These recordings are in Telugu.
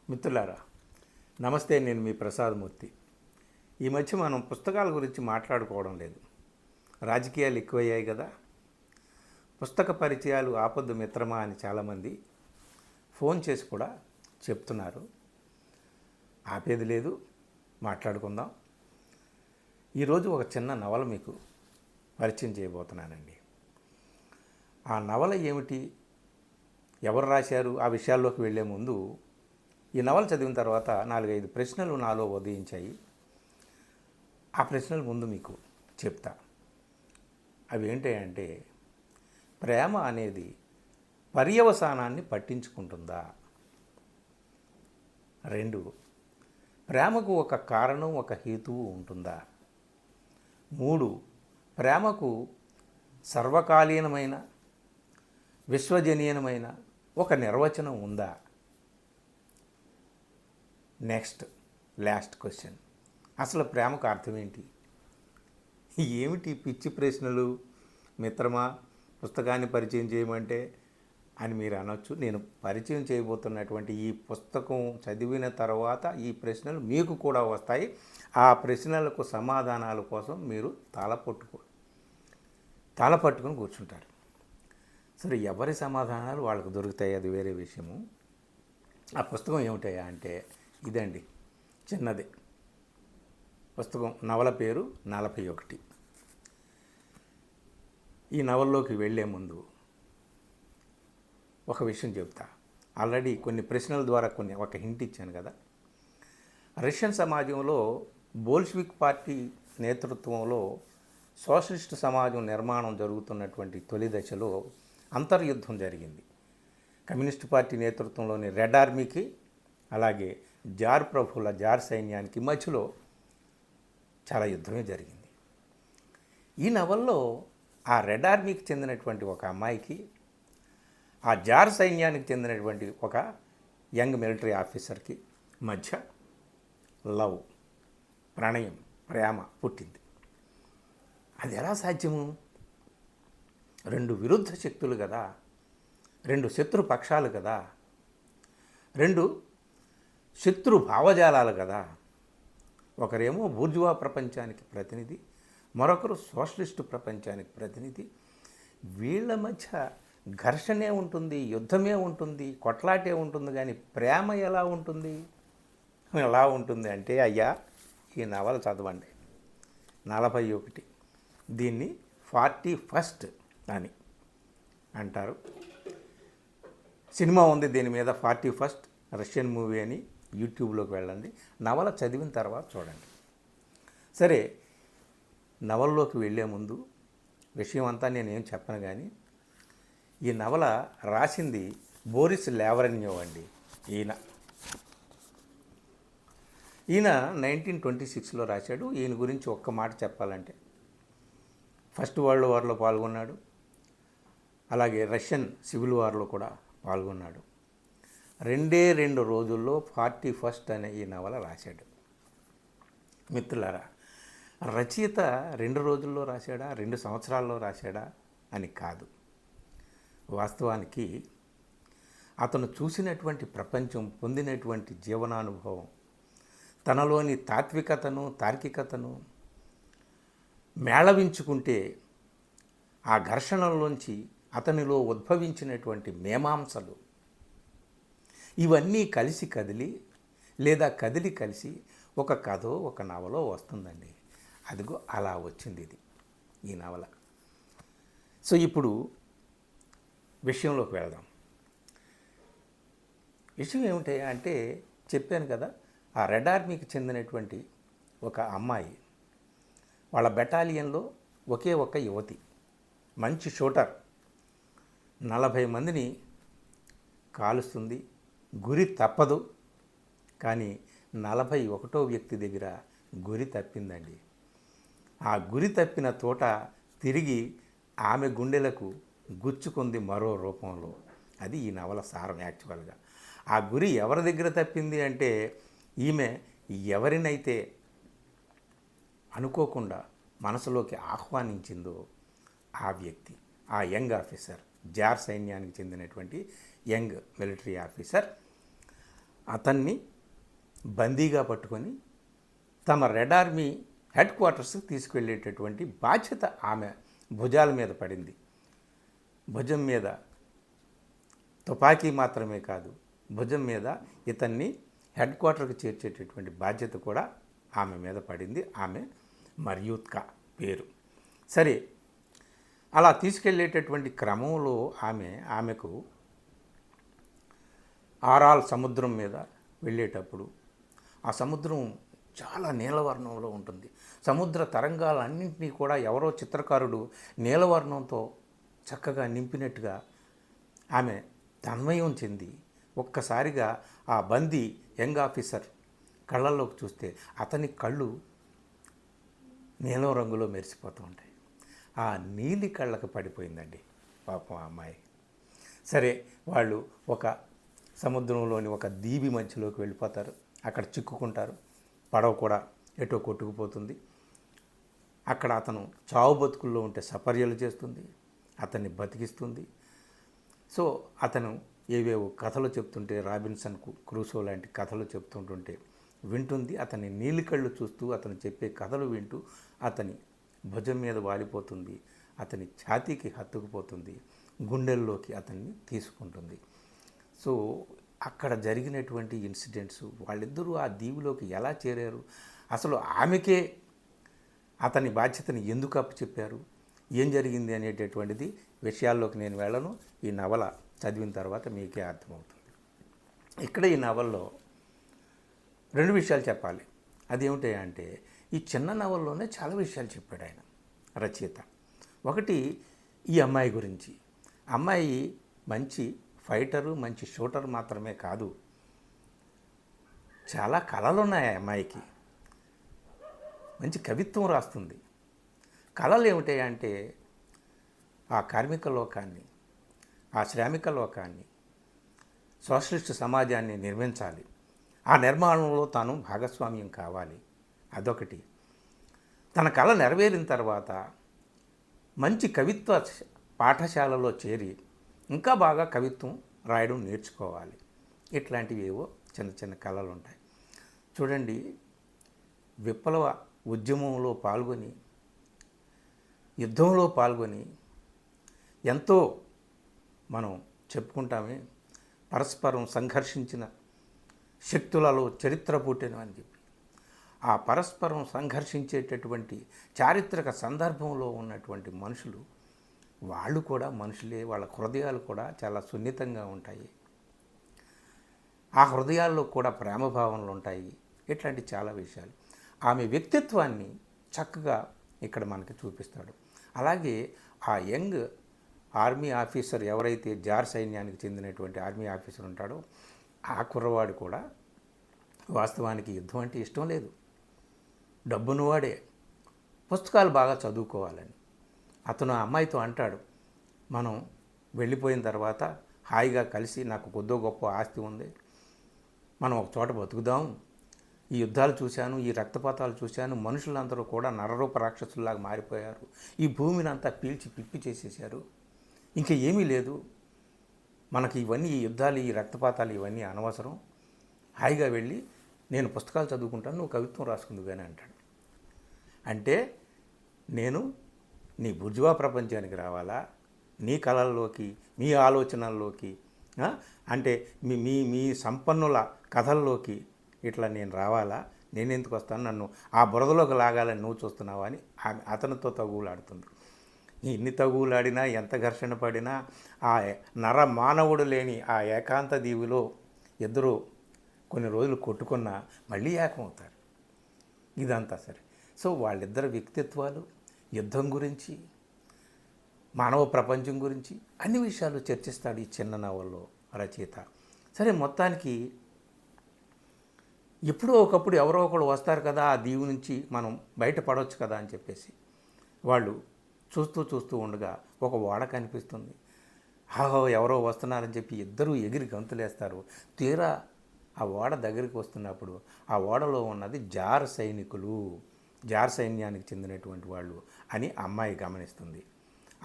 మిత్రులారా, నమస్తే. నేను మీ ప్రసాదమూర్తి. ఈ మధ్య మనం పుస్తకాల గురించి మాట్లాడుకోవడం లేదు. రాజకీయాలు ఎక్కువయ్యాయి కదా. పుస్తక పరిచయాలు ఆపొద్దు మిత్రమా అని చాలామంది ఫోన్ చేసి కూడా చెప్తున్నారు. ఆపేది లేదు, మాట్లాడుకుందాం. ఈరోజు ఒక చిన్న నవల మీకు పరిచయం చేయబోతున్నానండి. ఆ నవల ఏమిటి, ఎవరు రాశారు, ఆ విషయాల్లోకి వెళ్ళే ముందు ఈ నవల చదివిన తర్వాత 4-5 ప్రశ్నలు నాలో ఉదయించాయి. ఆ ప్రశ్నల ముందు మీకు చెప్తా. అవి ఏంటంటే, ప్రేమ అనేది పర్యవసానాన్ని పట్టించుకుంటుందా? 2, ప్రేమకు ఒక కారణం, ఒక హేతువు ఉంటుందా? 3, ప్రేమకు సర్వకాలీనమైన, విశ్వజనీయమైన ఒక నిర్వచనం ఉందా? లాస్ట్ క్వశ్చన్, అసలు ప్రేమకు అర్థం ఏంటి? ఏమిటి పిచ్చి ప్రశ్నలు మిత్రమా, పుస్తకాన్ని పరిచయం చేయమంటే అని మీరు అనొచ్చు. నేను పరిచయం చేయబోతున్నటువంటి ఈ పుస్తకం చదివిన తర్వాత ఈ ప్రశ్నలు మీకు కూడా వస్తాయి. ఆ ప్రశ్నలకు సమాధానాల కోసం మీరు తల పట్టుకొని కూర్చుంటారు. సరే, ఎవరి సమాధానాలు వాళ్ళకు దొరుకుతాయి, అది వేరే విషయము. ఆ పుస్తకం ఏమిటయ్యా అంటే ఇదండి, చిన్నది పుస్తకం. నవల పేరు 41. ఈ నవల్లోకి వెళ్ళే ముందు ఒక విషయం చెప్తా. ఆల్రెడీ కొన్ని ప్రశ్నల ద్వారా ఒక హింట్ ఇచ్చాను కదా. రష్యన్ సమాజంలో బోల్షివిక్ పార్టీ నేతృత్వంలో సోషలిస్ట్ సమాజం నిర్మాణం జరుగుతున్నటువంటి తొలి దశలో అంతర్యుద్ధం జరిగింది. కమ్యూనిస్టు పార్టీ నేతృత్వంలోని రెడ్ ఆర్మీకి, అలాగే జార్ ప్రభువుల జార్ సైన్యానికి మధ్యలో చాలా యుద్ధమే జరిగింది. ఈ నవల్లో ఆ రెడ్ ఆర్మీకి చెందినటువంటి ఒక అమ్మాయికి, ఆ జార్ సైన్యానికి చెందినటువంటి ఒక యంగ్ మిలిటరీ ఆఫీసర్కి మధ్య లవ్, ప్రణయం, ప్రేమ పుట్టింది. అది ఎలా సాధ్యము? 2 విరుద్ధ శక్తులు కదా, 2 శత్రు పక్షాలు కదా, 2 శత్రు భావజాలాలు కదా. ఒకరేమో బూర్జువా ప్రపంచానికి ప్రతినిధి, మరొకరు సోషలిస్టు ప్రపంచానికి ప్రతినిధి. వీళ్ళ మధ్య ఘర్షణే ఉంటుంది, యుద్ధమే ఉంటుంది, కొట్లాటే ఉంటుంది, కానీ ప్రేమ ఎలా ఉంటుంది? ఎలా ఉంటుంది అంటే, అయ్యా ఈ నవల చదవండి, 41. దీన్ని 41st అని అంటారు. సినిమా ఉంది దీని మీద, 41st రష్యన్ మూవీ అని. యూట్యూబ్లోకి వెళ్ళండి, నవల చదివిన తర్వాత చూడండి. సరే, నవల్లోకి వెళ్ళే ముందు విషయం అంతా నేనేం చెప్పను, కానీ ఈ నవల రాసింది బోరిస్ లావ్రెన్యో అండి. ఈయన 1926లో రాశాడు. ఈయన గురించి ఒక్క మాట చెప్పాలంటే, ఫస్ట్ వరల్డ్ వార్లో పాల్గొన్నాడు, అలాగే రష్యన్ సివిల్ వార్లో కూడా పాల్గొన్నాడు. 2 రోజుల్లో 41st అనే ఈ నవల రాశాడు. మిత్రులారా, రచయిత 2 రోజుల్లో రాశాడా, 2 సంవత్సరాల్లో రాశాడా అని కాదు. వాస్తవానికి అతను చూసినటువంటి ప్రపంచం, పొందినటువంటి జీవనానుభవం, తనలోని తాత్వికతను, తార్కికతను మేళవించుకుంటే ఆ ఘర్షణలోంచి అతనిలో ఉద్భవించినటువంటి మీమాంసలు, ఇవన్నీ కలిసి కదిలి, లేదా కదిలి కలిసి ఒక కథో, ఒక నవలో వస్తుందండి. అదిగో అలా వచ్చింది ఇది, ఈ నవల. సో ఇప్పుడు విషయంలోకి వెళదాం. విషయం ఏమిటి అంటే, చెప్పాను కదా, ఆ రెడ్ ఆర్మీకి చెందినటువంటి ఒక అమ్మాయి, వాళ్ళ బెటాలియన్లో ఒకే ఒక యువతి, మంచి షూటర్, 40 మందిని కాలుస్తుంది, గురి తప్పదు. కానీ 41వ వ్యక్తి దగ్గర గురి తప్పిందండి. ఆ గురి తప్పిన తోట తిరిగి ఆమె గుండెలకు గుచ్చుకుంది మరో రూపంలో. అది ఈ నవల సారం. యాక్చువల్గా ఆ గురి ఎవరి దగ్గర తప్పింది అంటే, ఈమె ఎవరినైతే అనుకోకుండా మనసులోకి ఆహ్వానించిందో ఆ వ్యక్తి, ఆ యంగ్ ఆఫీసర్, జార్ సైన్యానికి చెందినటువంటి యంగ్ మిలిటరీ ఆఫీసర్, అతన్ని బందీగా పట్టుకొని తమ రెడ్ ఆర్మీ హెడ్ క్వార్టర్స్కి తీసుకువెళ్ళేటటువంటి బాధ్యత ఆమె భుజాల మీద పడింది. భుజం మీద తుపాకీ మాత్రమే కాదు, భుజం మీద ఇతన్ని హెడ్ క్వార్టర్కి చేర్చేటటువంటి బాధ్యత కూడా ఆమె మీద పడింది. ఆమె మర్యూత్కా పేరు. సరే, అలా తీసుకెళ్ళేటటువంటి క్రమంలో ఆమెకు ఆరాల్ సముద్రం మీద వెళ్ళేటప్పుడు ఆ సముద్రం చాలా నీలవర్ణంలో ఉంటుంది. సముద్ర తరంగాలన్నింటినీ కూడా ఎవరో చిత్రకారుడు నీలవర్ణంతో చక్కగా నింపినట్టుగా ఆమె తన్మయం చెంది ఒక్కసారిగా ఆ బందీ యంగ్ ఆఫీసర్ కళ్ళల్లోకి చూస్తే అతని కళ్ళు నీలం రంగులో మెరిసిపోతూ ఉంటాయి. ఆ నీలి కళ్ళకు పడిపోయిందండి పాపం ఆ అమ్మాయి. సరే, వాళ్ళు ఒక సముద్రంలోని ఒక దీవి మధ్యలోకి వెళ్ళిపోతారు. అక్కడ చిక్కుకుంటారు. పడవ కూడా ఎటో కొట్టుకుపోతుంది. అక్కడ అతను చావు బతుకుల్లో ఉంటే సపర్యలు చేస్తుంది, అతన్ని బతికిస్తుంది. సో అతను ఏవేవో కథలు చెప్తుంటే, రాబిన్సన్ క్రూసో లాంటి కథలు చెప్తుంటుంటే వింటుంది. అతని నీలికళ్ళు చూస్తూ అతను చెప్పే కథలు వింటూ అతని భుజం మీద వాలిపోతుంది, అతని ఛాతీకి హత్తుకుపోతుంది, గుండెల్లోకి అతన్ని తీసుకుంటుంది. సో అక్కడ జరిగినటువంటి ఇన్సిడెంట్స్, వాళ్ళిద్దరూ ఆ దీవిలోకి ఎలా చేరారు, అసలు ఆమెకే అతని బాధ్యతని ఎందుకు అప్పచెప్పారు, ఏం జరిగింది అనేటటువంటిది విషయాల్లోకి నేను వెళ్ళను. ఈ నవల చదివిన తర్వాత మీకే అర్థమవుతుంది. ఇక్కడ ఈ నవల్లో 2 విషయాలు చెప్పాలి. అదేమిటి అంటే, ఈ చిన్న నవల్లోనే చాలా విషయాలు చెప్పాడు ఆయన రచయిత. ఒకటి, ఈ అమ్మాయి గురించి. అమ్మాయి మంచి ఫైటరు, మంచి షూటర్ మాత్రమే కాదు, చాలా కళలు ఉన్నాయి ఆ అమ్మాయికి. మంచి కవిత్వం రాస్తుంది. కళలు ఏమిటాయి అంటే, ఆ కార్మిక లోకాన్ని, ఆ శ్రామిక లోకాన్ని, సోషలిస్ట్ సమాజాన్ని నిర్మించాలి, ఆ నిర్మాణంలో తాను భాగస్వామ్యం కావాలి. అదొకటి. తన కళ నెరవేరిన తర్వాత మంచి కవిత్వ పాఠశాలలో చేరి ఇంకా బాగా కవిత్వం రాయడం నేర్చుకోవాలి. ఇట్లాంటివి ఏవో చిన్న చిన్న కళలు ఉంటాయి. చూడండి, విప్లవ ఉద్యమంలో పాల్గొని, యుద్ధంలో పాల్గొని ఎంతో మనం చెప్పుకుంటామే, పరస్పరం సంఘర్షించిన శక్తులలో చరిత్ర పుట్టిన అని చెప్పి, ఆ పరస్పరం సంఘర్షించేటటువంటి చారిత్రక సందర్భంలో ఉన్నటువంటి మనుషులు, వాళ్ళు కూడా మనుషులే, వాళ్ళ హృదయాలు కూడా చాలా సున్నితంగా ఉంటాయి. ఆ హృదయాల్లో కూడా ప్రేమభావనలు ఉంటాయి. ఇట్లాంటి చాలా విషయాలు. ఆమె వ్యక్తిత్వాన్ని చక్కగా ఇక్కడ మనకి చూపిస్తాడు. అలాగే ఆ యంగ్ ఆర్మీ ఆఫీసర్ ఎవరైతే జార్ సైన్యానికి చెందినటువంటి ఆర్మీ ఆఫీసర్ ఉంటాడో, ఆ కుర్రవాడు కూడా వాస్తవానికి యుద్ధం అంటే ఇష్టం లేదు, డబ్బున్నవాడే, పుస్తకాలు బాగా చదువుకోవాలని. అతను ఆ అమ్మాయితో అంటాడు, మనం వెళ్ళిపోయిన తర్వాత హాయిగా కలిసి, నాకు కొద్దో గొప్ప ఆస్తి ఉంది, మనం ఒక చోట బతుకుదాం, ఈ యుద్ధాలు చూశాను, ఈ రక్తపాతాలు చూశాను, మనుషులందరూ కూడా నరరూప రాక్షసుల్లాగా మారిపోయారు, ఈ భూమిని అంతా పీల్చి పిప్పి చేసేసారు, ఇంకా ఏమీ లేదు, మనకి ఇవన్నీ, ఈ యుద్ధాలు, ఈ రక్తపాతాలు ఇవన్నీ అనవసరం, హాయిగా వెళ్ళి నేను పుస్తకాలు చదువుకుంటాను, నువ్వు కవిత్వం రాసుకుంది కానీ అంటాడు. అంటే నేను నీ బుర్జువా ప్రపంచానికి రావాలా, నీ కళల్లోకి, మీ ఆలోచనల్లోకి, అంటే మీ మీ మీ సంపన్నుల కథల్లోకి ఇట్లా నేను రావాలా, నేను ఎందుకు వస్తాను, నన్ను ఆ బురదలోకి లాగాలని నువ్వు చూస్తున్నావా అని ఆమె అతనితో తగువులాడుతుంది. ఎన్ని తగువులాడినా, ఎంత ఘర్షణ పడినా, ఆ నర మానవుడు లేని ఆ ఏకాంత దీవిలో ఇద్దరు కొన్ని రోజులు కొట్టుకున్నా మళ్ళీ ఏకమవుతారు. ఇదంతా సరే. సో వాళ్ళిద్దరు వ్యక్తిత్వాలు, యుద్ధం గురించి, మానవ ప్రపంచం గురించి అన్ని విషయాలు చర్చిస్తాడు ఈ చిన్న నవల్లో రచయిత. సరే, మొత్తానికి ఎప్పుడో ఒకప్పుడు ఎవరో ఒకరు వస్తారు కదా, ఆ దీవి నుంచి మనం బయటపడవచ్చు కదా అని చెప్పేసి వాళ్ళు చూస్తూ చూస్తూ ఉండగా ఒక ఓడ కనిపిస్తుంది. హాహో ఎవరో వస్తున్నారని చెప్పి ఇద్దరూ ఎగిరి గంతులేస్తారు. తీరా ఆ ఓడ దగ్గరికి వస్తున్నప్పుడు ఆ ఓడలో ఉన్నది జార్ సైనికులు, జార్ సైన్యానికి చెందినటువంటి వాళ్ళు అని అమ్మాయి గమనిస్తుంది.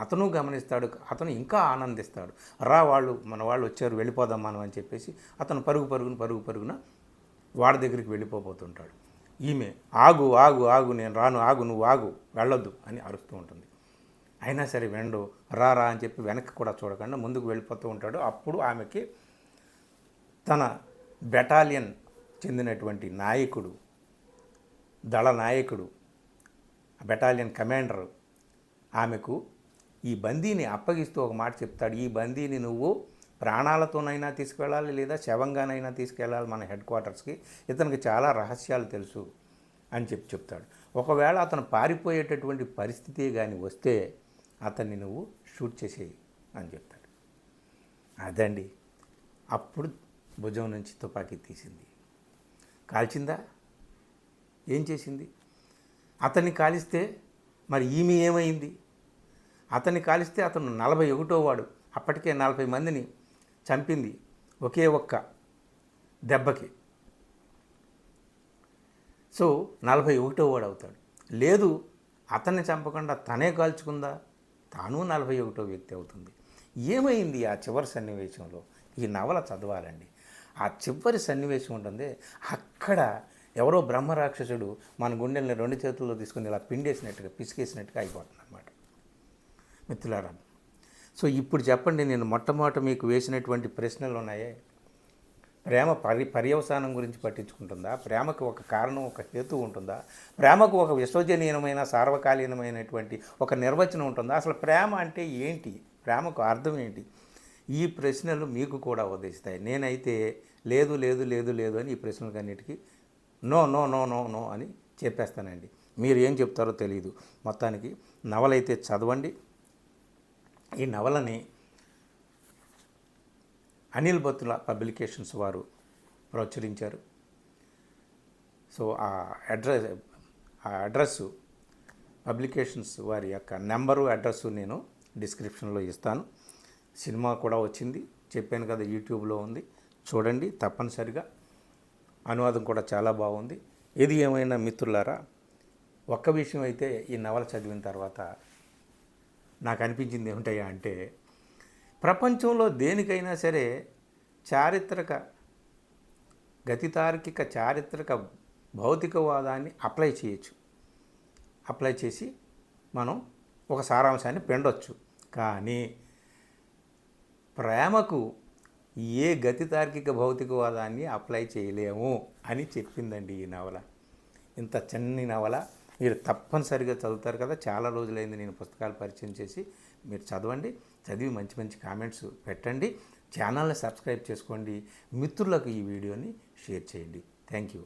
అతను గమనిస్తాడు, అతను ఇంకా ఆనందిస్తాడు. మన వాళ్ళు వచ్చారు, వెళ్ళిపోదాం మనం అని చెప్పేసి అతను పరుగు పరుగున వాడి దగ్గరికి వెళ్ళిపోతుంటాడు. ఈమె ఆగు ఆగు ఆగు, నేను రాను, ఆగు, నువ్వు ఆగు, వెళ్ళొద్దు అని అరుస్తూ ఉంటుంది. అయినా సరే వెండు, రా అని చెప్పి వెనక్కి కూడా చూడకుండా ముందుకు వెళ్ళిపోతూ ఉంటాడు. అప్పుడు ఆమెకి తన బెటాలియన్ చెందినటువంటి నాయకుడు, దళ నాయకుడు, బెటాలియన్ కమాండర్ ఆమెకు ఈ బందీని అప్పగిస్తూ ఒక మాట చెప్తాడు. ఈ బందీని నువ్వు ప్రాణాలతోనైనా తీసుకెళ్ళాలి, లేదా శవంగానైనా తీసుకెళ్ళాలి మన హెడ్ క్వార్టర్స్కి. ఇతనికి చాలా రహస్యాలు తెలుసు అని చెప్తాడు. ఒకవేళ అతను పారిపోయేటటువంటి పరిస్థితి కానీ వస్తే అతన్ని నువ్వు షూట్ చేసేయి అని చెప్తాడు. అదండి. అప్పుడు భుజం నుంచి తుపాకీ తీసింది. కాల్చిందా? ఏం చేసింది? అతన్ని కాలిస్తే మరి ఈమె ఏమైంది? అతన్ని కాలిస్తే అతను 41వ వాడు. అప్పటికే 40 మందిని చంపింది ఒకే ఒక్క దెబ్బకి. సో 41వ వాడు అవుతాడు. లేదు, అతన్ని చంపకుండా తనే కాల్చుకుందా, తాను 41వ వ్యక్తి అవుతుంది. ఏమైంది ఆ చివరి సన్నివేశంలో? ఈ నవల చదవాలండి. ఆ చివరి సన్నివేశం ఉంటుంది, అక్కడ ఎవరో బ్రహ్మరాక్షసుడు మన గుండెల్ని 2 చేతుల్లో తీసుకుని ఇలా పిండేసినట్టుగా, పిసికేసినట్టుగా అయిపోతుంది అన్నమాట మిత్రులారా. సో ఇప్పుడు చెప్పండి, నేను మొట్టమొదట మీకు వేసినటువంటి ప్రశ్నలు ఉన్నాయే, ప్రేమ పర్యవసానం గురించి పట్టించుకుంటుందా? ప్రేమకు ఒక కారణం, ఒక హేతు ఉంటుందా? ప్రేమకు ఒక విశ్వజనీయమైన సార్వకాలీనమైనటువంటి ఒక నిర్వచనం ఉంటుందా? అసలు ప్రేమ అంటే ఏంటి? ప్రేమకు అర్థం ఏంటి? ఈ ప్రశ్నలు మీకు కూడా ఉదయిస్తాయి. నేనైతే లేదు లేదు లేదు లేదు అని ఈ ప్రశ్నలకన్నిటికీ no no no no no అని చెప్పేస్తానండి. మీరు ఏం చెప్తారో తెలియదు. మొత్తానికి నవలైతే చదవండి. ఈ నవలని అనిల్ బత్తుల పబ్లికేషన్స్ వారు ప్రచురించారు. సో ఆ అడ్రస్సు పబ్లికేషన్స్ వారి యొక్క నెంబరు, అడ్రస్సు నేను డిస్క్రిప్షన్లో ఇస్తాను. సినిమా కూడా వచ్చింది, చెప్పాను కదా, యూట్యూబ్లో ఉంది, చూడండి తప్పనిసరిగా. అనువాదం కూడా చాలా బాగుంది. ఏది ఏమైనా మిత్రులారా, ఒక్క విషయం అయితే ఈ నవల చదివిన తర్వాత నాకు అనిపించింది ఏమిటయ్యా అంటే, ప్రపంచంలో దేనికైనా సరే గతితార్కిక చారిత్రక భౌతికవాదాన్ని అప్లై చేయొచ్చు. అప్లై చేసి మనం ఒక సారాంశాన్ని పెండొచ్చు. కానీ ప్రేమకు ఏ గతితార్కిక భౌతికవాదాన్ని అప్లై చేయలేము అని చెప్పిందండి ఈ నవల. ఇంత చిన్ని నవల మీరు తప్పనిసరిగా చదువుతారు కదా. చాలా రోజులైంది నేను పుస్తకాలు పరిచయం చేసి. మీరు చదవండి, చదివి మంచి మంచి కామెంట్స్ పెట్టండి, ఛానల్ని సబ్స్క్రైబ్ చేసుకోండి, మిత్రులకు ఈ వీడియోని షేర్ చేయండి. Thank you.